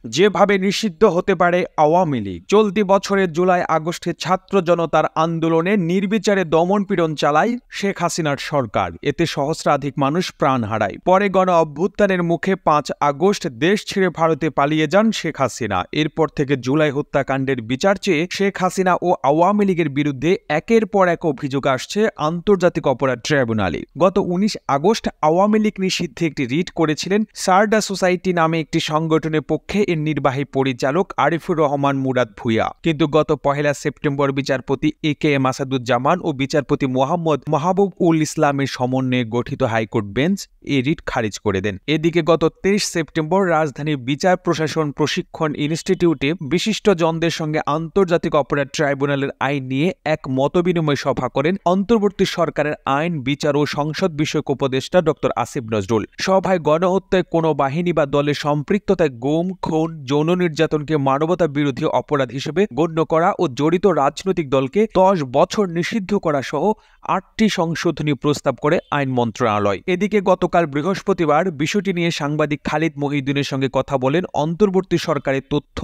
যেভাবে নিষিদ্ধ হতে পারে আওয়ামী লীগ। চলতি বছরের জুলাই আগস্টে ছাত্র জনতার আন্দোলনে নির্বিচারে দমনপীড়ন চালায় শেখ হাসিনার সরকার। এতে সহস্রাধিক মানুষ প্রাণ হারায়। পরে গণ অভ্যুত্থানের মুখে ৫ আগস্ট দেশ ছেড়ে ভারতে পালিয়ে যান শেখ হাসিনা। এরপর থেকে জুলাই হত্যাকাণ্ডের বিচার চেয়ে শেখ হাসিনা ও আওয়ামী লীগের বিরুদ্ধে একের পর এক অভিযোগ আসছে আন্তর্জাতিক অপরাধ ট্রাইব্যুনালে। গত ১৯ আগস্ট আওয়ামী লীগ নিষিদ্ধে একটি রিট করেছিলেন সারদা সোসাইটি নামে একটি সংগঠনের পক্ষে এর নির্বাহী পরিচালক আরিফুর রহমান মুরাদ ভূঁইয়া। কিন্তু গত ১ সেপ্টেম্বর বিচারপতি এ.কে.এম আসাদুজ্জামান ও বিচারপতি মোহাম্মদ মাহবুব উল ইসলামের সমন্বয়ে গঠিত হাইকোর্ট বেঞ্চ এই রিট খারিজ করে দেন। এদিকে গত ২৩ সেপ্টেম্বর রাজধানীর বিচার প্রশাসন প্রশিক্ষণ ইনস্টিটিউটে বিশিষ্টজনদের সঙ্গে আন্তর্জাতিক অপরাধ ট্রাইব্যুনালের আইন নিয়ে এক মতবিনিময় সভা করেন অন্তর্বর্তী সরকারের আইন, বিচার ও সংসদ বিষয়ক উপদেষ্টা ড আসিফ নজরুল। সভায় গণহত্যায় কোনো বাহিনী বা দলের সম্পৃক্ততায় গুম, খুন, যৌন নির্যাতনকে মানবতা বিরোধী অপরাধ হিসেবে গণ্য করা ও জড়িত রাজনৈতিক দলকে ১০ বছর নিষিদ্ধ করা সহ ৮টি সংশোধনী প্রস্তাব করে আইন মন্ত্রণালয়। এদিকে গতকাল বৃহস্পতিবার বিষয়টি নিয়ে সাংবাদিক খালিদ মহিউদ্দিনের সঙ্গে কথা বলেন অন্তর্বর্তী সরকারের তথ্য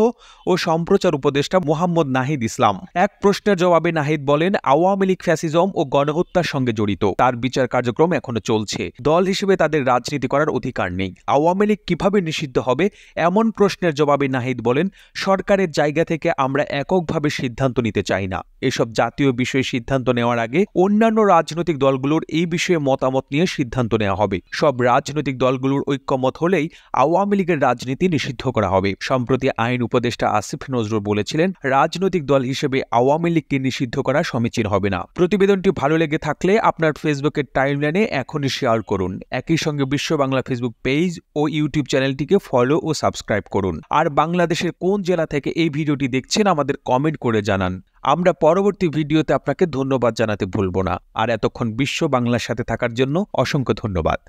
ও সম্প্রচার উপদেষ্টা মোহাম্মদ নাহিদ ইসলাম। এক প্রশ্নের জবাবে নাহিদ বলেন, আওয়ামী লীগ ফ্যাসিজম ও গণহত্যার সঙ্গে জড়িত। তার বিচার কার্যক্রম এখনো চলছে। দল হিসেবে তাদের রাজনীতি করার অধিকার নেই। আওয়ামী লীগ কিভাবে নিষিদ্ধ হবে এমন প্রশ্নের জবাবে নাহিদ বলেন, সরকারের জায়গা থেকে আমরা এককভাবে সিদ্ধান্ত নিতে চাই না। এসব জাতীয় বিষয়ে সিদ্ধান্ত নেওয়ার আগে অন্যান্য রাজনৈতিক দলগুলোর এই বিষয়ে মতামত নিয়ে সিদ্ধান্ত নেওয়া হবে। সব রাজনৈতিক দলগুলোর ঐক্যমত হলেই আওয়ামী লীগের রাজনীতি নিষিদ্ধ করা হবে। সম্প্রতি আইন উপদেষ্টা আসিফ নজরুল বলেছিলেন, রাজনৈতিক দল হিসেবে আওয়ামী লীগকে নিষিদ্ধ করা সমীচীন হবে না। প্রতিবেদনটি ভালো লেগে থাকলে আপনার ফেসবুকের টাইমলাইনে এখনই শেয়ার করুন। একই সঙ্গে বিশ্ব বাংলা ফেসবুক পেজ ও ইউটিউব চ্যানেলটিকে ফলো ও সাবস্ক্রাইব করুন। আর বাংলাদেশের কোন জেলা থেকে এই ভিডিওটি দেখছেন আমাদের কমেন্ট করে জানান। আমরা পরবর্তী ভিডিওতে আপনাকে ধন্যবাদ জানাতে ভুলব না। আর এতক্ষণ বিশ্ব বাংলার সাথে থাকার জন্য অসংখ্য ধন্যবাদ।